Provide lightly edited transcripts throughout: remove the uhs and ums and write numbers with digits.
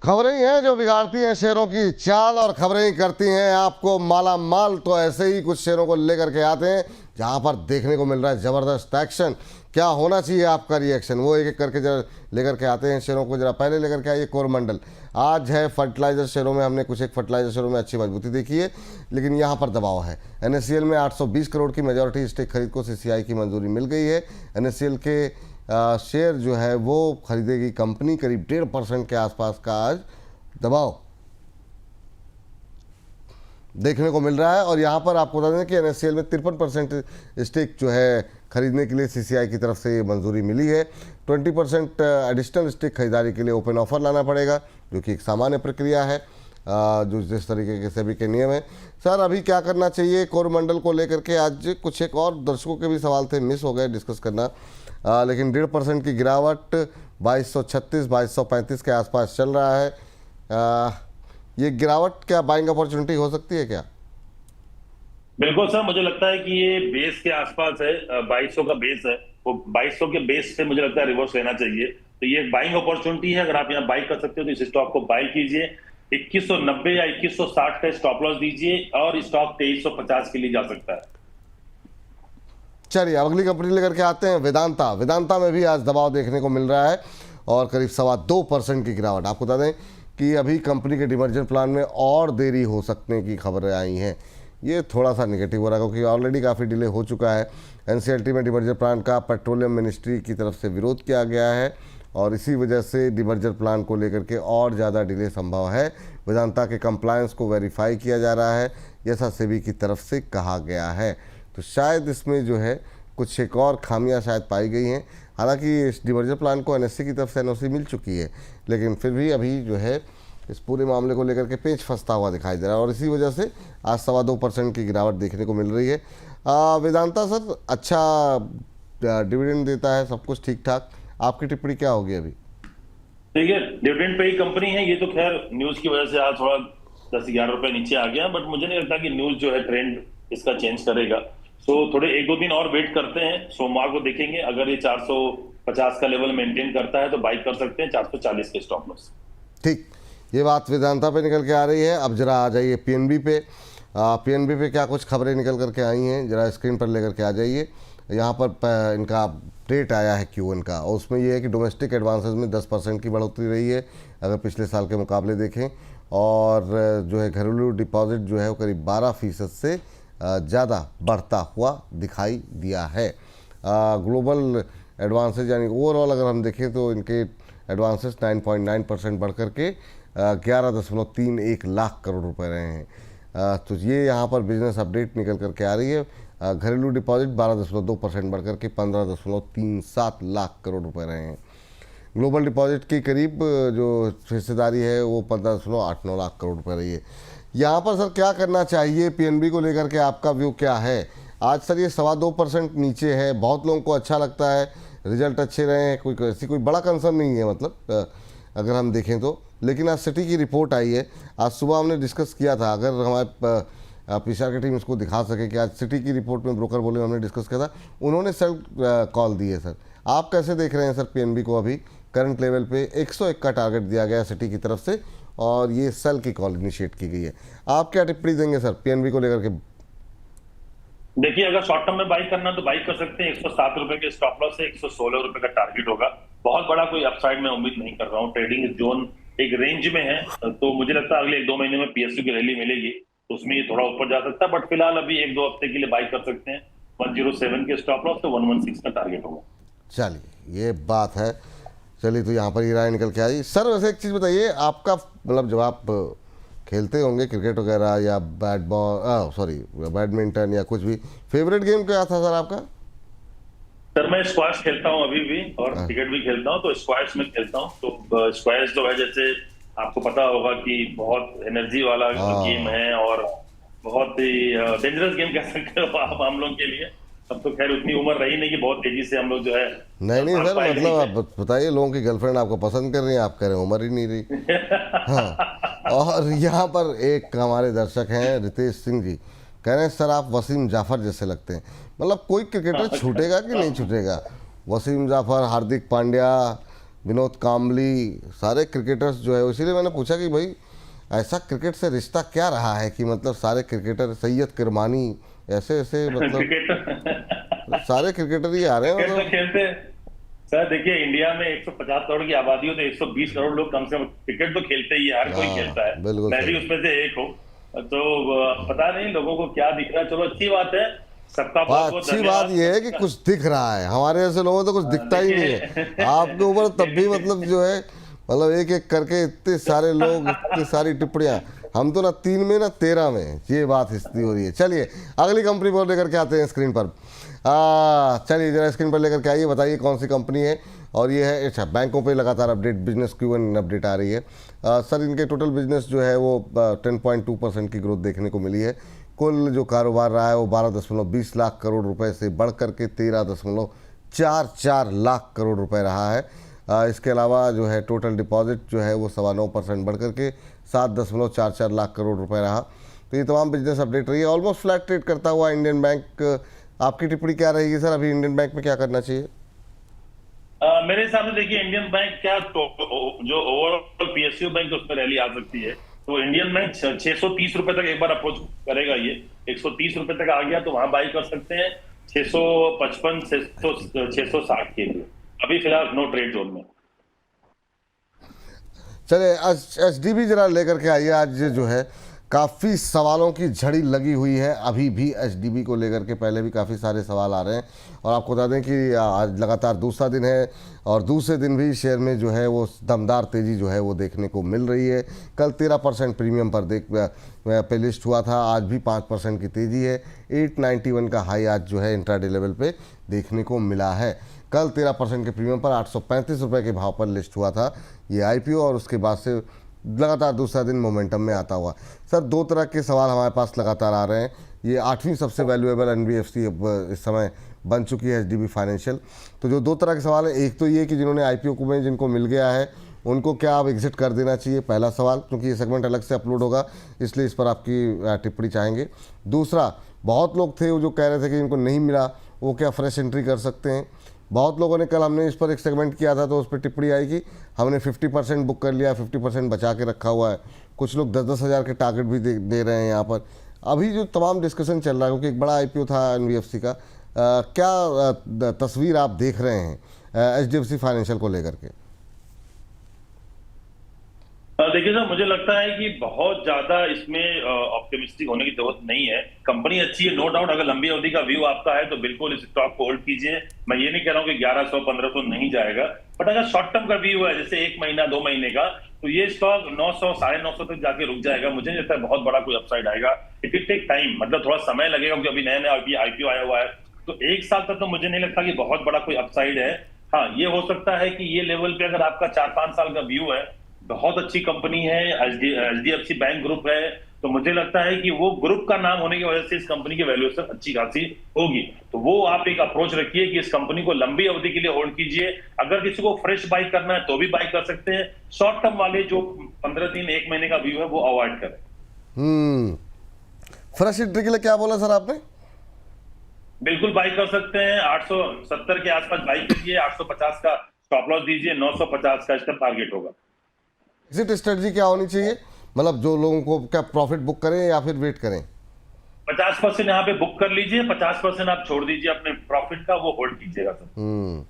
खबरें ही हैं जो बिगाड़ती हैं शेयरों की चाल, और खबरें ही करती हैं आपको माला माल। तो ऐसे ही कुछ शेयरों को लेकर के आते हैं जहां पर देखने को मिल रहा है जबरदस्त एक्शन। क्या होना चाहिए आपका रिएक्शन, वो एक एक करके जरा लेकर के आते हैं शेयरों को। जरा पहले लेकर के आइए कोरमंडल। आज है फर्टिलाइजर शेयरों में, हमने कुछ एक फर्टिलाइजर शेयरों में अच्छी मजबूती देखी है, लेकिन यहाँ पर दबाव है। एनएससीएल में 820 करोड़ की मेजॉरिटी स्टेक खरीद को सीसीआई की मंजूरी मिल गई है। एनएससीएल के शेयर जो है वो खरीदेगी कंपनी। करीब 1.5% के आसपास का आज दबाव देखने को मिल रहा है। और यहाँ पर आपको बता दें कि एनएससीएल में 53% स्टेक जो है खरीदने के लिए सीसीआई की तरफ से मंजूरी मिली है। 20% एडिशनल स्टेक खरीदारी के लिए ओपन ऑफर लाना पड़ेगा, जो कि एक सामान्य प्रक्रिया है, जो जिस तरीके के सेबी के नियम है। सर, अभी क्या करना चाहिए कोरमंडल को लेकर के? आज कुछ एक और दर्शकों के भी सवाल थे, मिस हो गए डिस्कस करना, लेकिन 1.5% की गिरावट 2236 2235 के आसपास चल रहा है। ये गिरावट क्या बाइंग अपॉर्चुनिटी हो सकती है क्या? बिल्कुल सर, मुझे लगता है कि ये बेस के आसपास है। 2200 का बेस है, वो 2200 के बेस से मुझे लगता है रिवर्स लेना चाहिए। तो ये एक बाइंग अपॉर्चुनिटी है। अगर आप यहाँ बाई कर सकते हो तो इस स्टॉक को बाई कीजिए। 2190 या 2160 का स्टॉप लॉस दीजिए और स्टॉक 2350 के लिए जा सकता है। चलिए अगली कंपनी लेकर के आते हैं वेदांता। वेदांता में भी आज दबाव देखने को मिल रहा है और करीब 2.25% की गिरावट। आपको बता दें कि अभी कंपनी के डिमर्जर प्लान में और देरी हो सकने की खबरें आई हैं। ये थोड़ा सा निगेटिव हो रहा है क्योंकि ऑलरेडी काफ़ी डिले हो चुका है। एनसीएलटी में डिमर्जर प्लान का पेट्रोलियम मिनिस्ट्री की तरफ से विरोध किया गया है और इसी वजह से डिमर्जर प्लान को लेकर के और ज़्यादा डिले संभव है। वेदांता के कंप्लायंस को वेरीफाई किया जा रहा है, जैसा सेबी की तरफ से कहा गया है। तो शायद इसमें जो है कुछ एक और खामियां शायद पाई गई हैं। हालांकि इस डिमर्जर प्लान को एनएससी की तरफ से एनओसी मिल चुकी है, लेकिन फिर भी अभी जो है इस पूरे मामले को लेकर के पेच फंसता हुआ दिखाई दे रहा है और इसी वजह से आज 2.25% की गिरावट देखने को मिल रही है। वेदांता सर अच्छा डिविडेंड देता है, सब कुछ ठीक ठाक। आपकी टिप्पणी क्या होगी अभी? देखिए, डिविडेंड पे ही कंपनी है ये, तो खैर न्यूज की वजह से आज थोड़ा 10-11 रुपए नीचे आ गया, बट मुझे नहीं लगता कि न्यूज जो है ट्रेंड इसका चेंज करेगा। सो थोड़े 1-2 दिन और वेट करते हैं, सोमवार को देखेंगे। अगर ये 450 का लेवल मेंटेन करता है तो बाई कर सकते हैं 440 के स्टॉप लॉस। ठीक, ये बात वेदांता पे निकल के आ रही है। अब जरा आ जाइए पीएनबी पे। पीएनबी पे क्या कुछ खबरें निकल करके आई हैं, जरा स्क्रीन पर लेकर के आ जाइए। यहाँ पर इनका अपडेट आया है क्यूएन का, और उसमें ये है कि डोमेस्टिक एडवांसेस में 10% की बढ़ोतरी रही है अगर पिछले साल के मुकाबले देखें। और जो है घरेलू डिपॉजिट जो है वो करीब 12% से ज़्यादा बढ़ता हुआ दिखाई दिया है। ग्लोबल एडवांसेस यानी ओवरऑल अगर हम देखें तो इनके एडवांसेस 9.9% बढ़ कर के 11.31 लाख करोड़ रुपए रहे हैं। तो ये यहाँ पर बिजनेस अपडेट निकल करके आ रही है। घरेलू डिपॉजिट 12.2% बढ़ कर के 15.37 लाख करोड़ रुपए रहे हैं। ग्लोबल डिपॉजिट की करीब जो हिस्सेदारी है वो 15.89 लाख करोड़ रुपए रही है। यहाँ पर सर क्या करना चाहिए पीएनबी को लेकर के, आपका व्यू क्या है? आज सर ये 2.25% नीचे है, बहुत लोगों को अच्छा लगता है, रिजल्ट अच्छे रहे हैं, कोई बड़ा कंसर्न नहीं है मतलब अगर हम देखें तो। लेकिन आज सिटी की रिपोर्ट आई है, आज सुबह हमने डिस्कस किया था, अगर हमारे पीसीआर की टीम इसको दिखा सके कि आज सिटी की रिपोर्ट में ब्रोकर बोले हमने डिस्कस किया था, उन्होंने सेल कॉल दी है। सर आप कैसे देख रहे हैं सर पीएनबी को? अभी करंट लेवल पे 101 का टारगेट दिया गया सिटी की तरफ से और ये सेल की कॉल इनिशिएट की गई है। आप क्या टिप्पणी देंगे सर पीएनबी को लेकर के? देखिए, अगर शॉर्ट टर्म में बाई करना तो बाई कर सकते हैं। 107 रुपए के स्टॉप लॉस से 116 रुपए का टारगेट होगा। बहुत बड़ा कोई अपसाइड में उम्मीद नहीं कर रहा हूँ। ट्रेडिंग जोन एक रेंज में है, तो मुझे लगता है अगले 1-2 महीने में पीएसयू की रैली मिलेगी तो उसमें ये थोड़ा ऊपर जा सकता है, बट फिलहाल अभी 1-2 हफ्ते के लिए बाई कर सकते हैं। 107 के स्टॉप लॉस तो 116 का टारगेट होगा। चलिए ये बात है। चलिए तो यहाँ पर ये राय निकल के आई। सर वैसे एक चीज़ बताइए, आपका मतलब जब आप खेलते होंगे क्रिकेट वगैरह या बैडमिंटन या कुछ भी, फेवरेट गेम क्या था सर आपका? सर मैं स्क्वैश खेलता हूँ अभी भी और क्रिकेट भी खेलता हूँ, तो स्क्वैश में खेलता हूँ। तो स्क्वैश जो है, जैसे आपको पता होगा कि बहुत एनर्जी वाला गेम है और बहुत ही डेंजरस गेम कह सकते हो आप हम लोग के लिए। अब तो खैर उतनी उम्र रही नहीं कि बहुत तेजी से हम लोग जो है नहीं सर, मतलब आप बताइए, लोगों की गर्लफ्रेंड आपको पसंद कर रही है, आप कह रहे हैं उम्र ही नहीं रही। हाँ, और यहाँ पर एक हमारे दर्शक हैं रितेश सिंह जी, कह रहे हैं सर आप वसीम जाफर जैसे लगते हैं। मतलब कोई क्रिकेटर छूटेगा कि नहीं छूटेगा? वसीम जाफर, हार्दिक पांड्या, विनोद कांबली, सारे क्रिकेटर्स जो है, इसीलिए मैंने पूछा कि भाई ऐसा क्रिकेट से रिश्ता क्या रहा है कि मतलब सारे क्रिकेटर, सैयद किरमानी, ऐसे ऐसे मतलब क्रिकेट सारे क्रिकेटर ही आ रहे हैं क्रिकेट तो खेलते। सर देखिए, इंडिया में 150 करोड़ की आबादी हो तो 120 करोड़ लोग कम से कम क्रिकेट तो खेलते ही है, हर कोई खेलता है, बिल्कुल मैं भी सही। उसमें से एक हूँ। तो पता नहीं लोगों को क्या दिख रहा है, चलो अच्छी बात है, सबका बहुत बहुत अच्छी बात धन्यवाद। यह है कि कुछ दिख रहा है, हमारे जैसे लोगों को तो कुछ दिखता ही नहीं है। देखिए आपके ऊपर तब भी देखिए मतलब जो है, मतलब एक एक करके इतने सारे लोग, इतनी सारी टिप्पणियां, हम तो ना 3 में ना 13 में, ये बात हिस्ट्री हो रही है। चलिए अगली कंपनी पर लेकर के आते हैं स्क्रीन पर। चलिए जरा स्क्रीन पर लेकर के आइए, बताइए कौन सी कंपनी है। और ये है, अच्छा, बैंकों पे लगातार अपडेट, बिजनेस Q1 अपडेट आ रही है। सर इनके टोटल बिजनेस जो है वो 10.2% की ग्रोथ देखने को मिली है। कुल जो कारोबार रहा है वो 12.20 लाख करोड़ रुपए से बढ़ करके 13.44 लाख करोड़ रुपए रहा है। इसके अलावा जो है टोटल डिपॉजिट जो है वो 9.25% बढ़ करके 7.44 लाख करोड़ रुपए रहा। तो ये तमाम बिजनेस अपडेट रही है। ऑलमोस्ट फ्लैट ट्रेड करता हुआ इंडियन बैंक, आपकी टिप्पणी क्या रहेगी सर, अभी इंडियन बैंक में क्या करना चाहिए? मेरे हिसाब से देखिए, इंडियन बैंक क्या तो जो ओवरऑल PSU बैंक उस पर रैली आ सकती है, तो इंडियन बैंक 630 रुपए तक एक बार अप्रोच करेगा। ये 130 रुपए तक आ गया तो वहां बाई कर सकते हैं, 655 660 के लिए। अभी फिलहाल नो ट्रेड जोन में। चले HDB जरा लेकर के आइए। आज जो है काफ़ी सवालों की झड़ी लगी हुई है अभी भी HDB को लेकर के, पहले भी काफ़ी सारे सवाल आ रहे हैं। और आपको बता दें कि आज लगातार दूसरा दिन है और दूसरे दिन भी शेयर में जो है वो दमदार तेज़ी जो है वो देखने को मिल रही है। कल 13% प्रीमियम पर पे लिस्ट हुआ था, आज भी 5% की तेज़ी है। 891 का हाई आज जो है इंट्राडे लेवल पे देखने को मिला है। कल 13% के प्रीमियम पर 835 रुपये के भाव पर लिस्ट हुआ था ये IPO, और उसके बाद से लगातार दूसरा दिन मोमेंटम में आता हुआ। सर दो तरह के सवाल हमारे पास लगातार आ रहे हैं। ये 8वीं सबसे वैल्यूएबल NBFC इस समय बन चुकी है HDB फाइनेंशियल। तो जो दो तरह के सवाल है, एक तो ये कि जिन्होंने IPO को में जिनको मिल गया है उनको क्या अब एग्जिट कर देना चाहिए, पहला सवाल, क्योंकि ये सेगमेंट अलग से अपलोड होगा इसलिए इस पर आपकी टिप्पणी चाहेंगे। दूसरा, बहुत लोग थे जो कह रहे थे कि इनको नहीं मिला, वो क्या फ्रेश एंट्री कर सकते हैं। बहुत लोगों ने, कल हमने इस पर एक सेगमेंट किया था तो उस पर टिप्पणी आई कि हमने 50% बुक कर लिया, 50% बचा के रखा हुआ है। कुछ लोग 10-10 हज़ार के टारगेट भी दे रहे हैं यहाँ पर। अभी जो तमाम डिस्कशन चल रहा है, क्योंकि एक बड़ा IPO था NBFC का, क्या तस्वीर आप देख रहे हैं HDFC फाइनेंशियल को लेकर के? देखिए सर, मुझे लगता है कि बहुत ज्यादा इसमें ऑप्टिमिस्टिक होने की जरूरत नहीं है। कंपनी अच्छी है, नो डाउट। अगर लंबी अवधि का व्यू आपका है तो बिल्कुल इस स्टॉक को होल्ड कीजिए। मैं ये नहीं कह रहा हूँ कि 1100-1500 नहीं जाएगा, बट अगर शॉर्ट टर्म का व्यू है, जैसे 1 महीना 2 महीने का, तो ये स्टॉक 900 950 तक जाके रुक जाएगा। मुझे नहीं लगता है बहुत बड़ा कोई अपसाइड आएगा। इट विल टेक टाइम, मतलब थोड़ा समय लगेगा, क्योंकि अभी नया नया IPO आया हुआ है। तो 1 साल तक तो मुझे नहीं लगता कि बहुत बड़ा कोई अपसाइड है। हाँ, ये हो सकता है कि ये लेवल पे अगर आपका 4-5 साल का व्यू है, बहुत अच्छी कंपनी है, HDFC बैंक ग्रुप है, तो मुझे लगता है कि वो ग्रुप का नाम होने की वजह से इस कंपनी की वैल्यूएशन अच्छी खासी होगी। तो वो आप एक अप्रोच रखिए कि इस कंपनी को लंबी अवधि के लिए होल्ड कीजिए। अगर किसी को फ्रेश बाई करना है तो भी बाई कर सकते हैं। शॉर्ट टर्म वाले जो 15 दिन 1 महीने का व्यू है वो अवॉइड करें। फ्रेश एंट्री के लिए क्या बोला सर आपने? बिल्कुल बाई कर सकते हैं, 870 के आसपास बाई कीजिए, 850 का स्टॉप लॉस दीजिए, 950 का इसका टारगेट होगा। एग्जिट स्ट्रेटजी क्या होनी चाहिए, मतलब जो लोगों को क्या प्रॉफिट बुक करें या फिर वेट करें? 50% यहाँ पे बुक कर लीजिए, 50% आप छोड़ दीजिए अपने प्रॉफिट का, वो होल्ड कीजिएगा सर।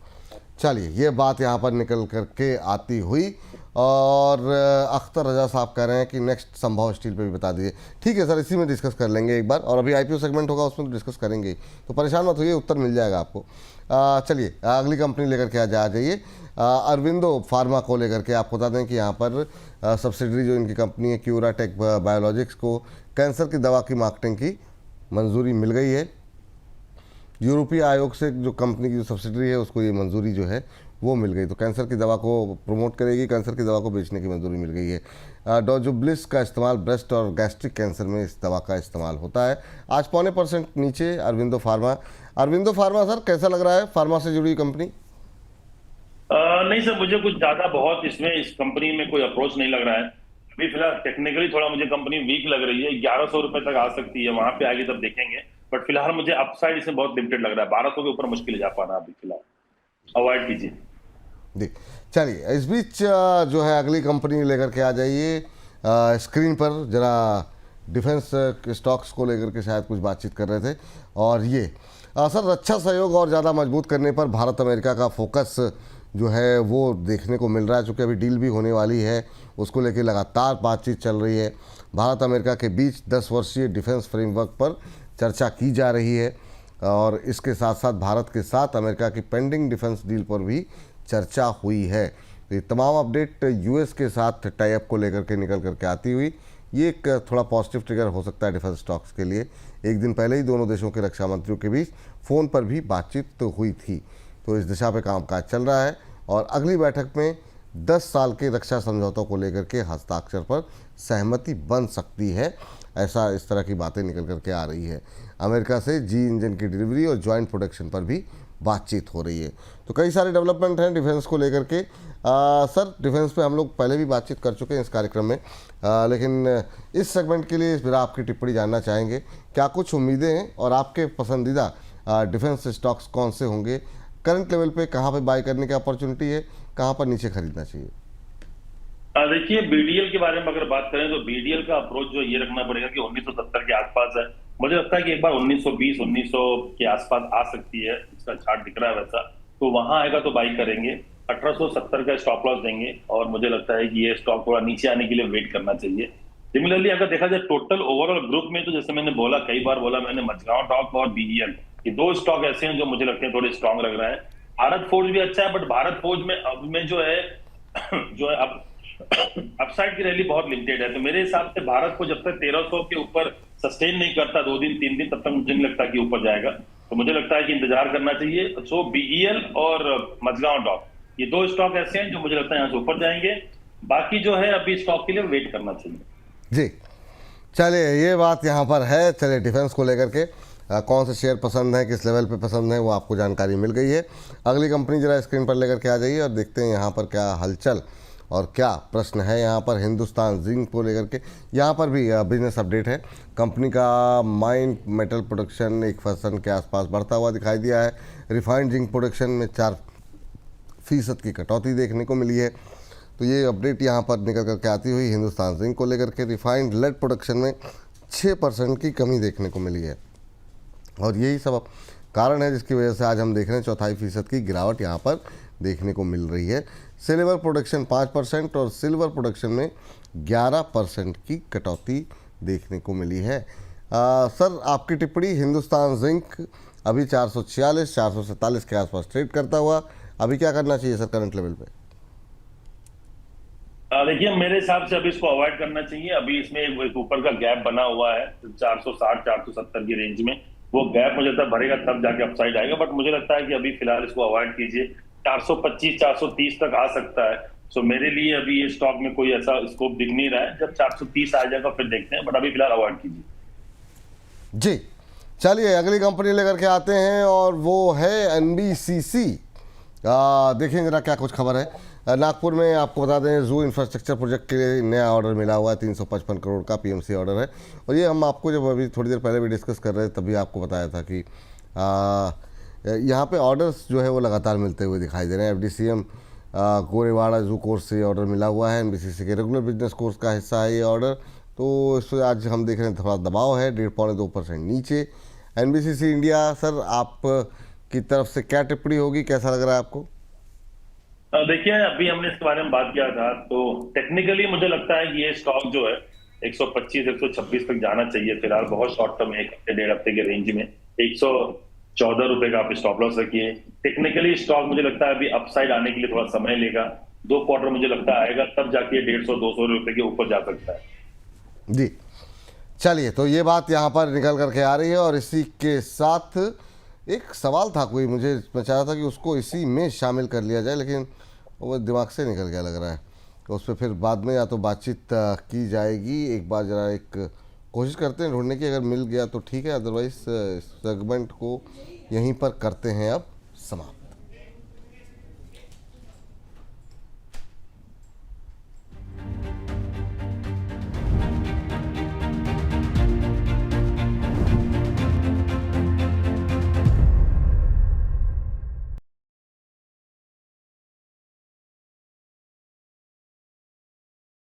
चलिए, ये बात यहाँ पर निकल करके आती हुई। और अख्तर रजा साहब कह रहे हैं कि नेक्स्ट संभव स्टील पे भी बता दीजिए। ठीक है सर, इसी में डिस्कस कर लेंगे एक बार, और अभी IPO सेगमेंट होगा उसमें तो डिस्कस करेंगे, तो परेशान मत होइए, उत्तर मिल जाएगा आपको। चलिए अगली कंपनी लेकर के आ जाइए। अरविंदो फार्मा को लेकर के आपको बता दें कि यहाँ पर सब्सिडरी जो इनकी कंपनी है क्यूराटेक बायोलॉजिक्स को कैंसर की दवा की मार्केटिंग की मंजूरी मिल गई है। यूरोपीय आयोग से जो कंपनी की जो सब्सिडरी है उसको ये मंजूरी जो है वो मिल गई, तो कैंसर की दवा को प्रमोट करेगी, कैंसर की दवा को बेचने की मंजूरी मिल गई है। डोजुब्लिस का इस्तेमाल ब्रेस्ट और गैस्ट्रिक कैंसर में इस दवा का इस्तेमाल होता है। आज 0.25% नीचे अरविंदो फार्मा सर कैसा लग रहा है, फार्मा से जुड़ी कंपनी? नहीं सर, मुझे कुछ ज्यादा बहुत इसमें इस कंपनी में कोई अप्रोच नहीं लग रहा है। अभी फिलहाल टेक्निकली थोड़ा मुझे कंपनी वीक लग रही है, 1100 रुपए तक आ सकती है, वहां पे आगे तब देखेंगे। बट फिलहाल मुझे अपसाइड इसमें बहुत लिमिटेड लग रहा है, 1200 के ऊपर मुश्किल जा पाना अभी फिलहाल, अवॉइड कीजिए। जी, चलिए इस बीच जो है अगली कंपनी लेकर के आ जाइए स्क्रीन पर जरा। डिफेंस स्टॉक्स को लेकर के शायद कुछ बातचीत कर रहे थे, और ये सर रक्षा सहयोग और ज़्यादा मजबूत करने पर भारत अमेरिका का फोकस जो है वो देखने को मिल रहा है, चूँकि अभी डील भी होने वाली है, उसको लेकर लगातार बातचीत चल रही है। भारत अमेरिका के बीच 10 वर्षीय डिफेंस फ्रेमवर्क पर चर्चा की जा रही है, और इसके साथ साथ भारत के साथ अमेरिका की पेंडिंग डिफेंस डील पर भी चर्चा हुई है। तो ये तमाम अपडेट यूएस के साथ टाई अप को लेकर के निकल करके आती हुई, ये एक थोड़ा पॉजिटिव ट्रिगर हो सकता है डिफेंस स्टॉक्स के लिए। एक दिन पहले ही दोनों देशों के रक्षा मंत्रियों के बीच फ़ोन पर भी बातचीत तो हुई थी, तो इस दिशा पे कामकाज चल रहा है, और अगली बैठक में 10 साल के रक्षा समझौतों को लेकर के हस्ताक्षर पर सहमति बन सकती है। ऐसा इस तरह की बातें निकल करके आ रही है। अमेरिका से जी इंजन की डिलीवरी और जॉइंट प्रोडक्शन पर भी बातचीत हो रही है। तो कई सारे डेवलपमेंट हैं डिफेंस को लेकर के। सर डिफेंस पे हम लोग पहले भी बातचीत कर चुके हैं इस कार्यक्रम में, लेकिन इस सेगमेंट के लिए मेरा आपकी टिप्पणी जानना चाहेंगे। क्या कुछ उम्मीदें हैं और आपके पसंदीदा डिफेंस स्टॉक्स कौन से होंगे? करंट लेवल पे कहाँ पे बाय करने की अपॉर्चुनिटी है, कहाँ पर नीचे खरीदना चाहिए? देखिए बीडीएल के बारे में अगर बात करें तो बीडीएल का अप्रोच जो ये रखना पड़ेगा कि 1970 के आसपास है। मुझे लगता है कि एक बार 1920 1900 के आसपास आ सकती है, इसका चार्ट दिख रहा है वैसा, तो वहां आएगा तो बाई करेंगे। 1870 का स्टॉप लॉस देंगे, और मुझे लगता है कि ये स्टॉक थोड़ा नीचे आने के लिए वेट करना चाहिए। सिमिलरली अगर देखा जाए टोटल ओवरऑल ग्रुप में, तो जैसे मैंने बोला, कई बार बोला मैंने, मझगांव टॉक और बीईएल, ये दो स्टॉक ऐसे हैं जो मुझे लगते हैं थोड़े स्ट्रांग लग रहे हैं। भारत फोर्ज भी अच्छा है, बट भारत फोर्ज में अब में जो है अब अपसाइड की रैली बहुत लिमिटेड है। तो मेरे हिसाब से भारत को जब तक 1300 के ऊपर सस्टेन नहीं करता 2 दिन 3 दिन, तब तक मुझे नहीं लगता कि ऊपर जाएगा। तो मुझे लगता है कि इंतजार करना चाहिए। सो बीईएल और मझगांव डॉक, ये दो स्टॉक ऐसे हैं जो मुझे लगता है यहाँ से ऊपर जाएंगे। बाकी जो है अभी स्टॉक के लिए वेट करना चाहिए। जी, चलिए ये बात यहाँ पर है। चलिए डिफेंस को लेकर के कौन से शेयर पसंद है, किस लेवल पे पसंद है, वो आपको जानकारी मिल गई है। अगली कंपनी जरा स्क्रीन पर लेकर के आ जाइए और देखते हैं यहाँ पर क्या हलचल और क्या प्रश्न है। यहाँ पर हिंदुस्तान जिंक को लेकर के यहाँ पर भी बिजनेस अपडेट है। कंपनी का माइन मेटल प्रोडक्शन 1% के आसपास बढ़ता हुआ दिखाई दिया है। रिफाइंड जिंक प्रोडक्शन में 4% की कटौती देखने को मिली है। तो ये अपडेट यहाँ पर निकल करके आती हुई हिंदुस्तान जिंक को लेकर के रिफाइंड लेड प्रोडक्शन में 6% की कमी देखने को मिली है, और यही सब कारण है जिसकी वजह से आज हम देख रहे हैं 0.25% की गिरावट यहाँ पर देखने को मिल रही है। सिल्वर प्रोडक्शन 5% और सिल्वर प्रोडक्शन में 11% की कटौती देखने को मिली है। सर आपकी टिप्पणी, हिंदुस्तान जिंक अभी 446 447 के आसपास ट्रेड करता हुआ, अभी क्या करना चाहिए सर करंट लेवल पे? देखिए मेरे हिसाब से अभी इसको अवॉइड करना चाहिए। अभी इसमें एक ऊपर का गैप बना हुआ है 460 470 की रेंज में। वो गैप मुझे लगता है भरेगा तब जाके अपसाइड आएगा, बट मुझे लगता है कि अभी फिलहाल इसको अवॉइड कीजिए। 425 430 तक आ सकता है। सो मेरे लिए अभी ये स्टॉक में कोई ऐसा स्कोप दिख नहीं रहा है। जब 430 आ जाएगा फिर देखते हैं, बट अभी फिलहाल अवॉइड कीजिए। जी, चलिए अगली कंपनी लेकर के आते हैं और वो है एनबीसीसी। देखें जरा क्या कुछ खबर है। नागपुर में आपको बता दें जू इंफ्रास्ट्रक्चर प्रोजेक्ट के लिए नया ऑर्डर मिला हुआ है, 355 करोड़ का पीएमसी ऑर्डर है। और ये हम आपको जब अभी थोड़ी देर पहले भी डिस्कस कर रहे थे तभी आपको बताया था कि यहाँ पे ऑर्डर्स जो है वो लगातार मिलते हुए दिखाई दे रहे हैं। एफडीसीएम गोरेवाड़ा जू कोर्स से ऑर्डर मिला हुआ है, एनबीसीसी के रेगुलर बिजनेस कोर्स का हिस्सा है ये ऑर्डर। तो इस आज हम देख रहे हैं थोड़ा दबाव है, 1.5-2% नीचे। एनबीसीसी इंडिया, सर आप की तरफ से क्या टिप्पणी होगी, कैसा लग रहा है आपको? देखिए अभी हमने इसके बारे में बात किया था, तो टेक्निकली मुझे लगता है कि ये स्टॉक जो है 125 126 तक जाना चाहिए। फिलहाल बहुत शॉर्ट टर्म, 1 हफ्ते 1.5 हफ्ते के रेंज में 114 रुपए का आप स्टॉप लॉस रखिए। टेक्निकली स्टॉक मुझे लगता है अभी अपसाइड आने के लिए थोड़ा समय लेगा, 2 क्वार्टर मुझे लगता है आएगा, तब जाके 150-200 रुपए के ऊपर जा सकता है। जी, चलिए तो ये बात यहाँ पर निकल करके आ रही है। और इसी के साथ एक सवाल था कोई, मैं चाह रहा था कि उसको इसी में शामिल कर लिया जाए, लेकिन वो दिमाग से निकल गया लग रहा है। तो उस पर फिर बाद में या तो बातचीत की जाएगी। एक बार ज़रा एक कोशिश करते हैं ढूंढने की, अगर मिल गया तो ठीक है, अदरवाइज सेगमेंट को यहीं पर करते हैं अब समाप्त।